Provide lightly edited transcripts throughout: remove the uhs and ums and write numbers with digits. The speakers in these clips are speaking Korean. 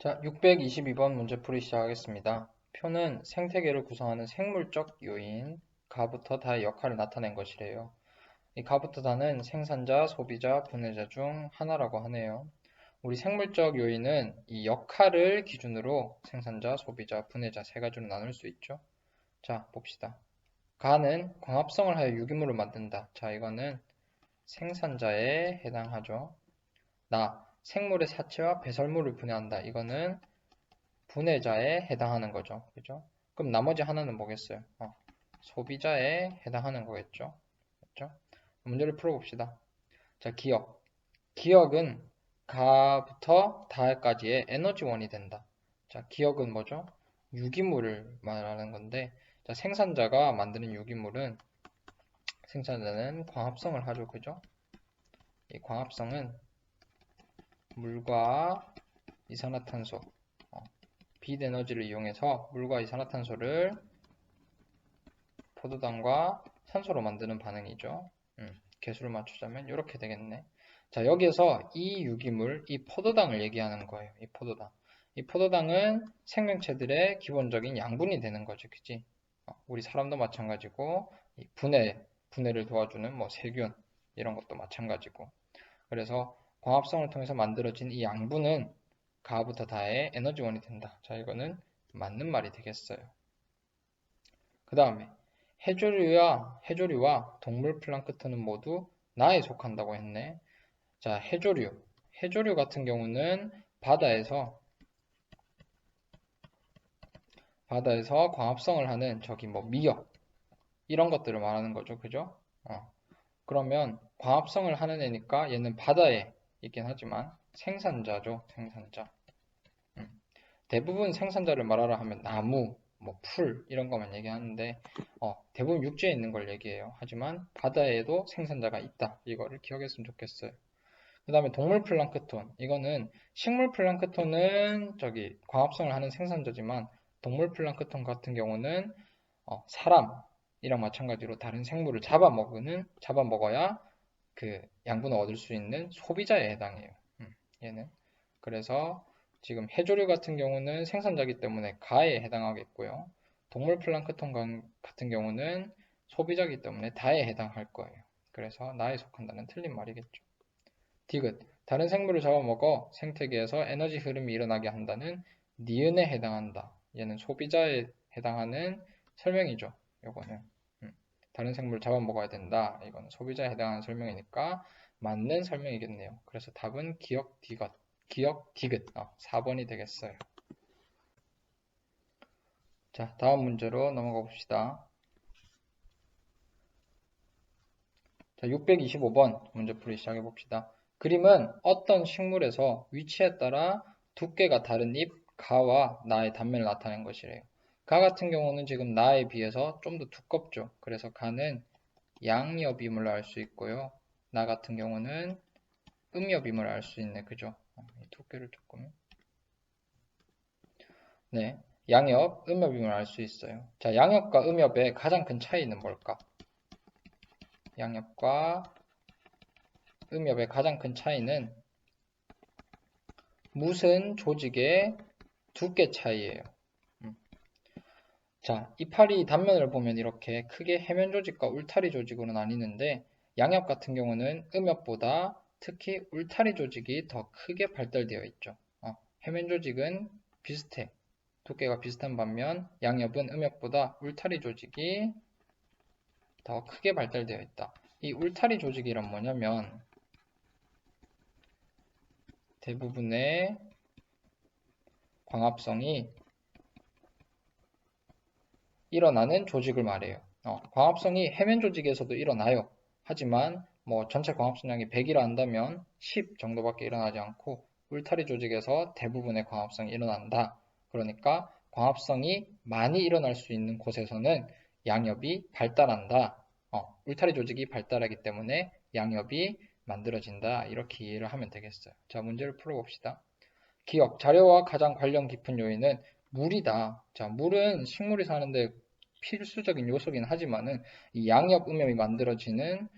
자, 622번 문제풀이 시작하겠습니다. 표는 생태계를 구성하는 생물적 요인, 가부터 다의 역할을 나타낸 것이래요. 이 가부터 다는 생산자, 소비자, 분해자 중 하나라고 하네요. 우리 생물적 요인은 이 역할을 기준으로 생산자, 소비자, 분해자 세 가지로 나눌 수 있죠. 자, 봅시다. 가는 광합성을 하여 유기물을 만든다. 자, 이거는 생산자에 해당하죠. 생물의 사체와 배설물을 분해한다. 이거는 분해자에 해당하는 거죠. 그죠? 그럼 나머지 하나는 뭐겠어요? 소비자에 해당하는 거겠죠. 그죠? 문제를 풀어봅시다. 자, 기억. 기억은 가부터 다까지의 에너지원이 된다. 자, 기억은 뭐죠? 유기물을 말하는 건데, 자, 생산자가 만드는 유기물은 생산자는 광합성을 하죠. 그죠? 이 광합성은 물과 이산화탄소, 빛 에너지를 이용해서 물과 이산화탄소를 포도당과 산소로 만드는 반응이죠. 개수를 맞추자면 이렇게 되겠네. 자, 여기에서 이 유기물, 이 포도당을 얘기하는 거예요. 이 포도당. 이 포도당은 생명체들의 기본적인 양분이 되는 거죠. 그치? 우리 사람도 마찬가지고, 이 분해를 도와주는 뭐 세균, 이런 것도 마찬가지고. 그래서 광합성을 통해서 만들어진 이 양분은 가부터 다의 에너지원이 된다. 자, 이거는 맞는 말이 되겠어요. 그 다음에 해조류와 동물 플랑크톤은 모두 나에 속한다고 했네. 자, 해조류 같은 경우는 바다에서 광합성을 하는 저기 뭐 미역 이런 것들을 말하는 거죠. 그죠? 그러면 광합성을 하는 애니까 얘는 바다에 있긴 하지만 생산자죠. 생산자. 대부분 생산자를 말하라 하면 나무, 뭐 풀 이런 것만 얘기하는데 대부분 육지에 있는 걸 얘기해요. 하지만 바다에도 생산자가 있다. 이거를 기억했으면 좋겠어요. 그 다음에 동물 플랑크톤. 이거는 식물 플랑크톤은 저기 광합성을 하는 생산자지만 동물 플랑크톤 같은 경우는 사람이랑 마찬가지로 다른 생물을 잡아먹어야 그 양분을 얻을 수 있는 소비자에 해당해요. 얘는. 그래서 지금 해조류 같은 경우는 생산자이기 때문에 가에 해당하겠고요. 동물 플랑크톤 같은 경우는 소비자이기 때문에 다에 해당할 거예요. 그래서 나에 속한다는 틀린 말이겠죠. 디귿. 다른 생물을 잡아먹어 생태계에서 에너지 흐름이 일어나게 한다는 니은에 해당한다. 얘는 소비자에 해당하는 설명이죠. 요거는. 다른 생물을 잡아먹어야 된다. 이건 소비자에 해당하는 설명이니까 맞는 설명이겠네요. 그래서 답은 기억 디귿 4번이 되겠어요. 자, 다음 문제로 넘어가 봅시다. 자, 625번 문제풀이 시작해 봅시다. 그림은 어떤 식물에서 위치에 따라 두께가 다른 잎, 가와 나의 단면을 나타낸 것이래요. 가 같은 경우는 지금 나에 비해서 좀 더 두껍죠. 그래서 가는 양엽임을 알 수 있고요. 나 같은 경우는 음엽임을 알 수 있네. 그죠? 이 두께를 조금. 네. 양엽, 음엽임을 알 수 있어요. 자, 양엽과 음엽의 가장 큰 차이는 뭘까? 양엽과 음엽의 가장 큰 차이는 무슨 조직의 두께 차이예요. 자, 이파리 단면을 보면 이렇게 크게 해면 조직과 울타리 조직으로 나뉘는데 양엽 같은 경우는 음엽보다 특히 울타리 조직이 더 크게 발달되어 있죠. 해면 조직은 비슷해. 두께가 비슷한 반면 양엽은 음엽보다 울타리 조직이 더 크게 발달되어 있다. 이 울타리 조직이란 뭐냐면 대부분의 광합성이 일어나는 조직을 말해요. 광합성이 해면 조직에서도 일어나요. 하지만 뭐 전체 광합성량이 100이라 한다면 10 정도밖에 일어나지 않고 울타리 조직에서 대부분의 광합성이 일어난다. 그러니까 광합성이 많이 일어날 수 있는 곳에서는 양엽이 발달한다. 울타리 조직이 발달하기 때문에 양엽이 만들어진다. 이렇게 이해를 하면 되겠어요. 자, 문제를 풀어봅시다. 기억, 자료와 가장 관련 깊은 요인은 물이다. 자, 물은 식물이 사는데 필수적인 요소긴 하지만은 이 양엽 음염이 만들어지는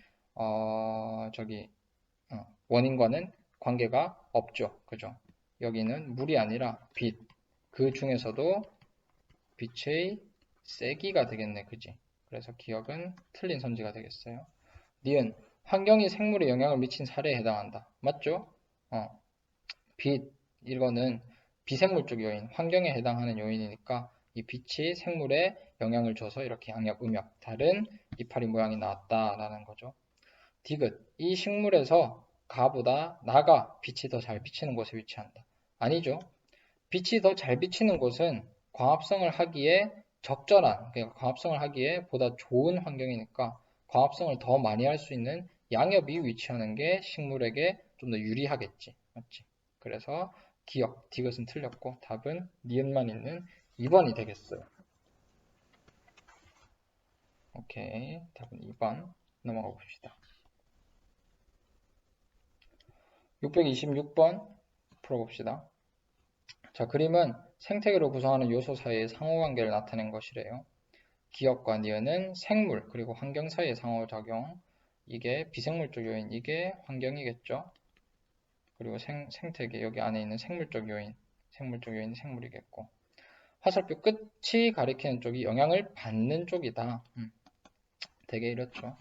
원인과는 관계가 없죠. 그죠? 여기는 물이 아니라 빛. 그 중에서도 빛의 세기가 되겠네. 그지? 그래서 기억은 틀린 선지가 되겠어요. 니은 환경이 생물에 영향을 미친 사례에 해당한다. 맞죠? 빛 이거는 비생물적 요인, 환경에 해당하는 요인이니까 이 빛이 생물에 영향을 줘서 이렇게 양력, 음력, 다른 이파리 모양이 나왔다라는 거죠. 디귿 이 식물에서 가보다 나가 빛이 더 잘 비치는 곳에 위치한다. 아니죠. 빛이 더 잘 비치는 곳은 광합성을 하기에 적절한, 그러니까 광합성을 하기에 보다 좋은 환경이니까 광합성을 더 많이 할 수 있는 양엽이 위치하는 게 식물에게 좀 더 유리하겠지. 맞지? 그래서 기억, 디귿은 틀렸고 답은 니은만 있는 2번이 되겠어요. 오케이, 답은 2번 넘어가 봅시다. 626번 풀어봅시다. 자, 그림은 생태계를 구성하는 요소 사이의 상호관계를 나타낸 것이래요. 기억과 니은은 생물 그리고 환경 사이의 상호작용, 이게 비생물적 요인, 이게 환경이겠죠. 그리고 생태계, 여기 안에 있는 생물적 요인이 생물이겠고, 화살표 끝이 가리키는 쪽이 영향을 받는 쪽이다. 되게 이렇죠.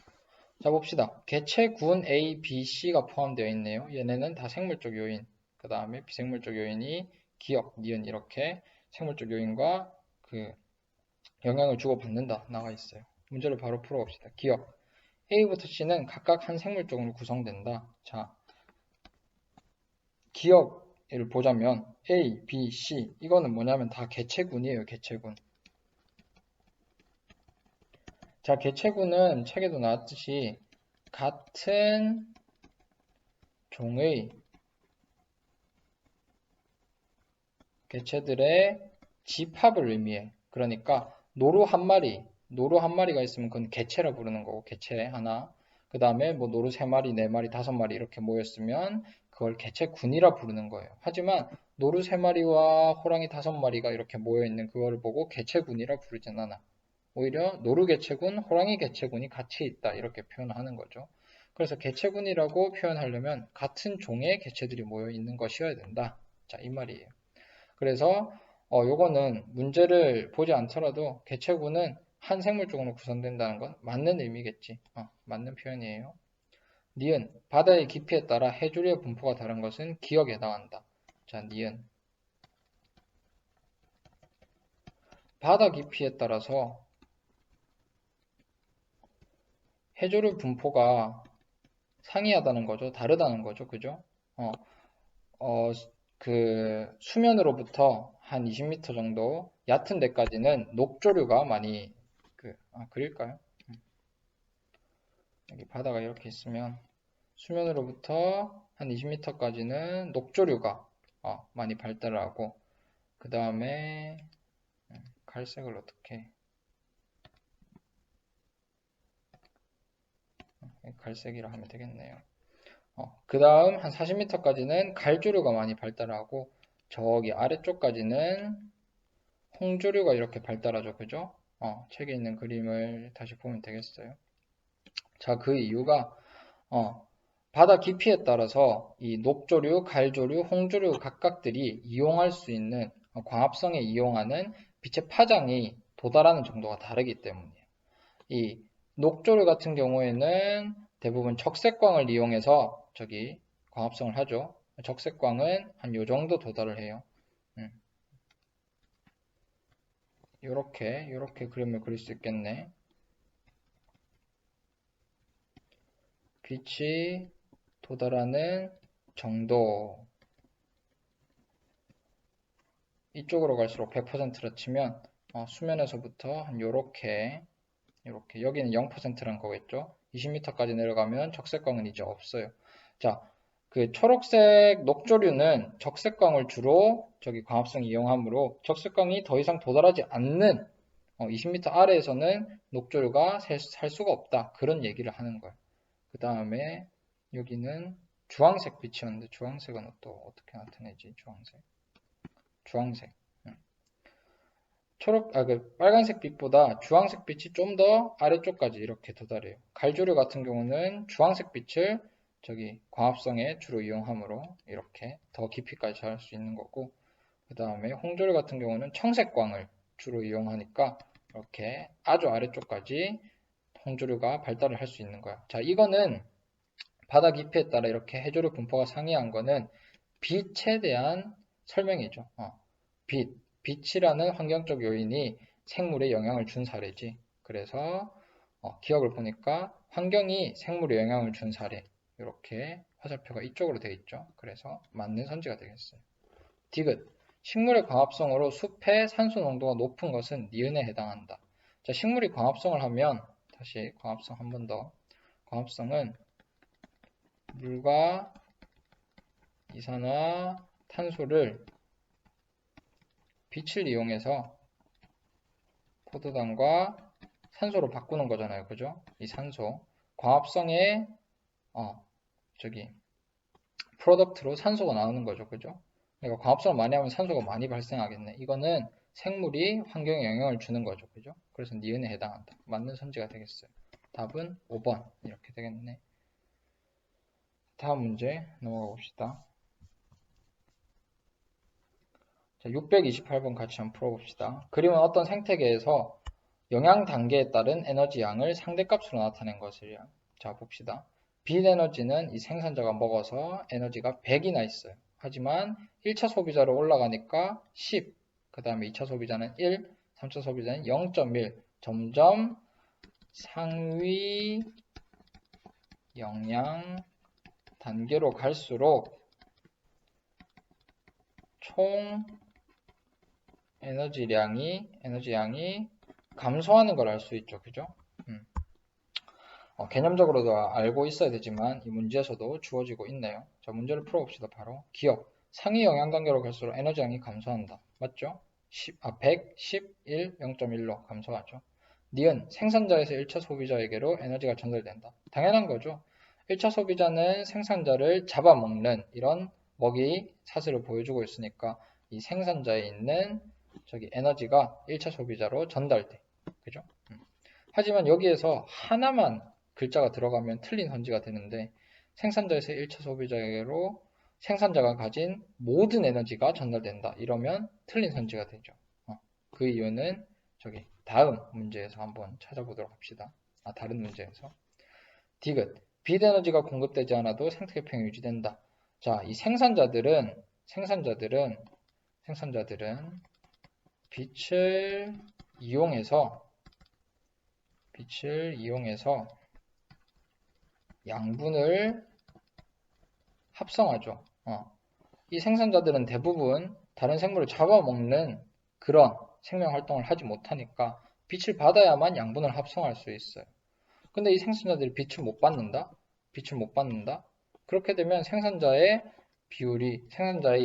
자, 봅시다. 개체군 A, B, C가 포함되어 있네요. 얘네는 다 생물적 요인, 그 다음에 비생물적 요인이 기억, 니은 이렇게 생물적 요인과 그 영향을 주고받는다 나와 있어요. 문제를 바로 풀어봅시다. 기억. A부터 C는 각각 한 생물적으로 구성된다. 자, 기억을 보자면 A, B, C 이거는 뭐냐면 다 개체군이에요. 개체군. 자, 개체군은 책에도 나왔듯이 같은 종의 개체들의 집합을 의미해. 그러니까 노루 한 마리가 있으면 그건 개체라 부르는 거고, 개체 하나. 그 다음에 뭐 노루 3마리, 4마리, 5마리 이렇게 모였으면 그걸 개체군이라 부르는 거예요. 하지만 노루 3마리와 호랑이 5마리가 이렇게 모여있는 그거를 보고 개체군이라 부르진 않아. 오히려 노루 개체군, 호랑이 개체군이 같이 있다 이렇게 표현하는 거죠. 그래서 개체군이라고 표현하려면 같은 종의 개체들이 모여 있는 것이어야 된다. 자, 이 말이에요. 그래서 요거는 문제를 보지 않더라도 개체군은 한 생물종으로 구성된다는 건 맞는 의미겠지. 맞는 표현이에요. 니은 바다의 깊이에 따라 해조류의 분포가 다른 것은 기억에 해당한다. 자, 니은 바다 깊이에 따라서 해조류 분포가 상이하다는 거죠. 다르다는 거죠. 그죠? 그 수면으로부터 한 20m 정도 얕은 데까지는 녹조류가 많이 그릴까요? 여기 바다가 이렇게 있으면 수면으로부터 한 20m까지는 녹조류가 많이 발달을 하고, 그 다음에 갈색을 어떻게 갈색이라 하면 되겠네요. 그 다음 한 40m까지는 갈조류가 많이 발달하고, 저기 아래쪽까지는 홍조류가 이렇게 발달하죠. 그죠? 책에 있는 그림을 다시 보면 되겠어요. 자, 그 이유가 바다 깊이에 따라서 이 녹조류, 갈조류, 홍조류 각각들이 이용할 수 있는 광합성에 이용하는 빛의 파장이 도달하는 정도가 다르기 때문이에요. 이 녹조류 같은 경우에는 대부분 적색광을 이용해서 저기 광합성을 하죠. 적색광은 한 요 정도 도달을 해요. 요렇게 그림을 그릴 수 있겠네. 빛이 도달하는 정도. 이쪽으로 갈수록 100%라 치면 수면에서부터 한 요렇게 여기는 0%란 거겠죠. 20m까지 내려가면 적색광은 이제 없어요. 자, 그 초록색 녹조류는 적색광을 주로 저기 광합성 이용하므로 적색광이 더 이상 도달하지 않는 20m 아래에서는 녹조류가 살 수가 없다. 그런 얘기를 하는 거예요. 그 다음에 여기는 주황색 빛이었는데 주황색은 또 어떻게 나타내지? 주황색. 빨간색 빛보다 주황색 빛이 좀 더 아래쪽까지 이렇게 도달해요. 갈조류 같은 경우는 주황색 빛을 광합성에 주로 이용하므로 이렇게 더 깊이까지 잘 할 수 있는 거고, 그 다음에 홍조류 같은 경우는 청색광을 주로 이용하니까 이렇게 아주 아래쪽까지 홍조류가 발달을 할 수 있는 거야. 자, 이거는 바다 깊이에 따라 이렇게 해조류 분포가 상이한 거는 빛에 대한 설명이죠. 빛이라는 환경적 요인이 생물에 영향을 준 사례지. 그래서 기억을 보니까 환경이 생물에 영향을 준 사례, 이렇게 화살표가 이쪽으로 되어 있죠. 그래서 맞는 선지가 되겠어요. 디귿, 식물의 광합성으로 숲의 산소 농도가 높은 것은 니은에 해당한다. 자, 식물이 광합성을 하면, 다시 광합성 한 번 더. 광합성은 물과 이산화탄소를 빛을 이용해서 포도당과 산소로 바꾸는 거잖아요. 그죠? 이 산소. 광합성의, 프로덕트로 산소가 나오는 거죠. 그죠? 그러니까 광합성을 많이 하면 산소가 많이 발생하겠네. 이거는 생물이 환경에 영향을 주는 거죠. 그죠? 그래서 니은에 해당한다. 맞는 선지가 되겠어요. 답은 5번. 이렇게 되겠네. 다음 문제 넘어가 봅시다. 자, 628번 같이 한번 풀어봅시다. 그림은 어떤 생태계에서 영양 단계에 따른 에너지 양을 상대값으로 나타낸 것이야. 자, 봅시다. 빛 에너지는 이 생산자가 먹어서 에너지가 100이나 있어요. 하지만 1차 소비자로 올라가니까 10, 그 다음에 2차 소비자는 1, 3차 소비자는 0.1, 점점 상위 영양 단계로 갈수록 총 에너지 양이 감소하는 걸 알 수 있죠. 그죠? 개념적으로도 알고 있어야 되지만 이 문제에서도 주어지고 있네요. 자, 문제를 풀어봅시다. 바로 기억. 상위 영양 단계로 갈수록 에너지 양이 감소한다. 맞죠? 100, 10, 1, 0.1로 감소하죠. 니은 생산자에서 1차 소비자에게로 에너지가 전달된다. 당연한 거죠. 1차 소비자는 생산자를 잡아먹는 이런 먹이 사슬을 보여주고 있으니까 이 생산자에 있는 에너지가 1차 소비자로 전달돼. 그죠? 하지만 여기에서 하나만 글자가 들어가면 틀린 선지가 되는데 생산자에서 1차 소비자에게로 생산자가 가진 모든 에너지가 전달된다. 이러면 틀린 선지가 되죠. 그 이유는 다음 문제에서 한번 찾아보도록 합시다. 다른 문제에서. 디귿. 빛 에너지가 공급되지 않아도 생태계 평이 유지된다. 자, 이 생산자들은 빛을 이용해서 양분을 합성하죠. 이 생산자들은 대부분 다른 생물을 잡아먹는 그런 생명 활동을 하지 못하니까 빛을 받아야만 양분을 합성할 수 있어요. 근데 이 생산자들이 빛을 못 받는다? 그렇게 되면 생산자의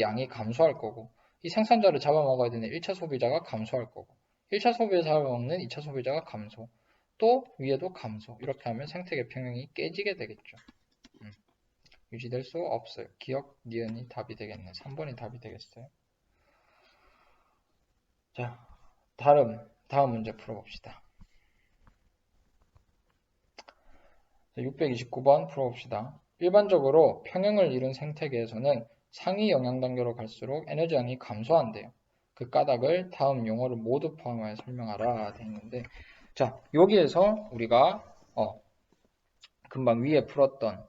양이 감소할 거고, 이 생산자를 잡아먹어야 되는 1차 소비자가 감소할 거고, 1차 소비자 잡아먹는 2차 소비자가 감소, 또 위에도 감소. 이렇게 하면 생태계 평형이 깨지게 되겠죠. 유지될 수 없어요. 기억, 니은이 답이 되겠네. 3번이 답이 되겠어요. 자, 다음 문제 풀어봅시다. 629번 풀어봅시다. 일반적으로 평형을 이룬 생태계에서는 상위 영양 단계로 갈수록 에너지량이 감소한대요. 그 까닭을 다음 용어를 모두 포함하여 설명하라 되어 있는데, 자, 여기에서 우리가 금방 위에 풀었던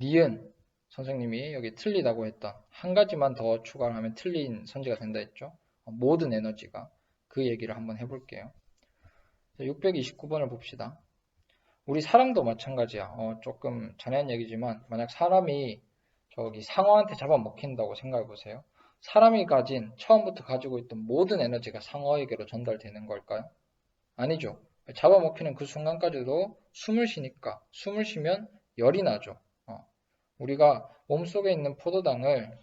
니은 선생님이 여기 틀리다고 했던 한 가지만 더 추가를 하면 틀린 선지가 된다 했죠. 모든 에너지가. 그 얘기를 한번 해볼게요. 629번을 봅시다. 우리 사람도 마찬가지야. 조금 잔인한 얘기지만 만약 사람이 상어한테 잡아먹힌다고 생각해보세요. 사람이 처음부터 가지고 있던 모든 에너지가 상어에게로 전달되는 걸까요? 아니죠. 잡아먹히는 그 순간까지도 숨을 쉬면 열이 나죠. 우리가 몸속에 있는 포도당을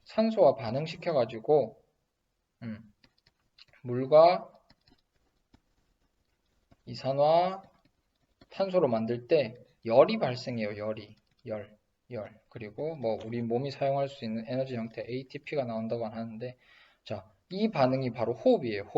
산소와 반응시켜가지고 물과 이산화탄소로 만들 때 열이 발생해요. 열. 그리고 우리 몸이 사용할 수 있는 에너지 형태 ATP가 나온다고 하는데, 자, 이 반응이 바로 호흡이에요.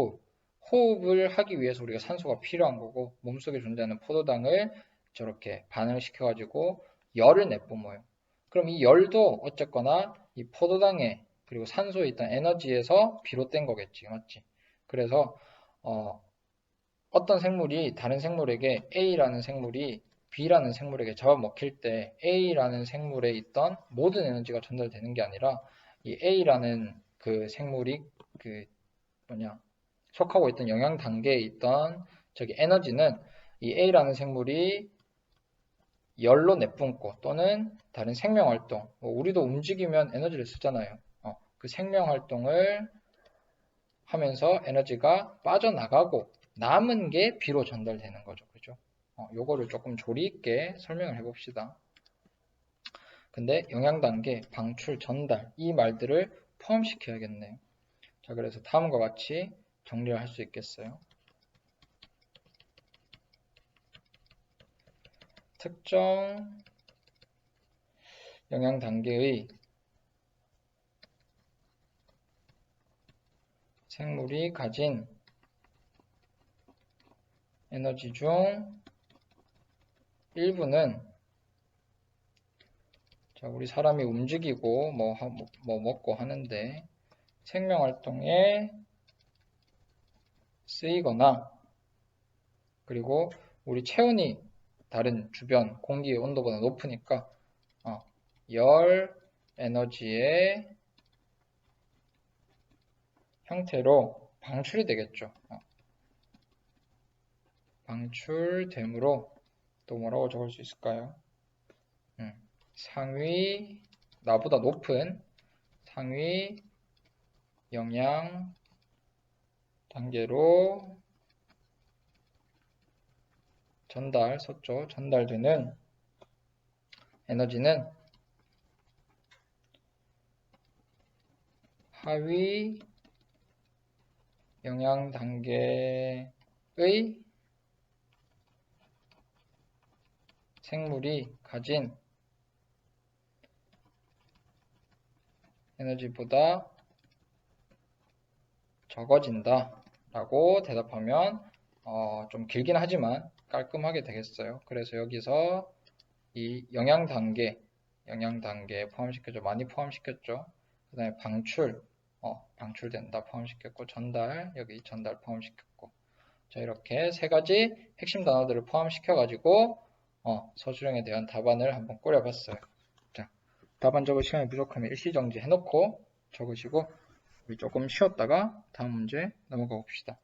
호흡을 하기 위해서 우리가 산소가 필요한 거고 몸속에 존재하는 포도당을 저렇게 반응을 시켜가지고 열을 내뿜어요. 그럼 이 열도 어쨌거나 이 포도당에 그리고 산소에 있던 에너지에서 비롯된 거겠지, 맞지? 그래서 어떤 생물이 다른 생물에게 A라는 생물이 B라는 생물에게 잡아먹힐 때 A라는 생물에 있던 모든 에너지가 전달되는 게 아니라 이 A라는 그 생물이 그 속하고 있던 영양 단계에 있던 저기 에너지는 이 A라는 생물이 열로 내뿜고 또는 다른 생명 활동, 우리도 움직이면 에너지를 쓰잖아요. 그 생명 활동을 하면서 에너지가 빠져나가고 남은 게 B로 전달되는 거죠. 그죠? 요거를 조금 조리 있게 설명을 해봅시다. 근데 영양 단계, 방출, 전달 이 말들을 포함시켜야겠네요. 자, 그래서 다음과 같이 정리를 할 수 있겠어요. 특정 영양 단계의 생물이 가진 에너지 중 일부는 자, 우리 사람이 움직이고 뭐 먹고 하는데 생명 활동에 쓰이거나 그리고 우리 체온이 다른 주변 공기의 온도보다 높으니까 열 에너지의 형태로 방출이 되겠죠. 방출되므로 또 뭐라고 적을 수 있을까요? 상위 나보다 높은 상위 영양 단계로 전달되는 에너지는 하위 영양 단계의 생물이 가진 에너지보다 적어진다 라고 대답하면 좀 길긴 하지만 깔끔하게 되겠어요. 그래서 여기서 이 영양 단계 포함시켰죠. 많이 포함시켰죠. 그 다음에 방출된다 포함시켰고 전달 여기 전달 포함시켰고 자 이렇게 세 가지 핵심 단어들을 포함시켜 가지고 서술형에 대한 답안을 한번 꾸려봤어요. 자 답안 적을 시간이 부족하면 일시정지 해놓고 적으시고 우리 조금 쉬었다가 다음 문제 넘어가 봅시다.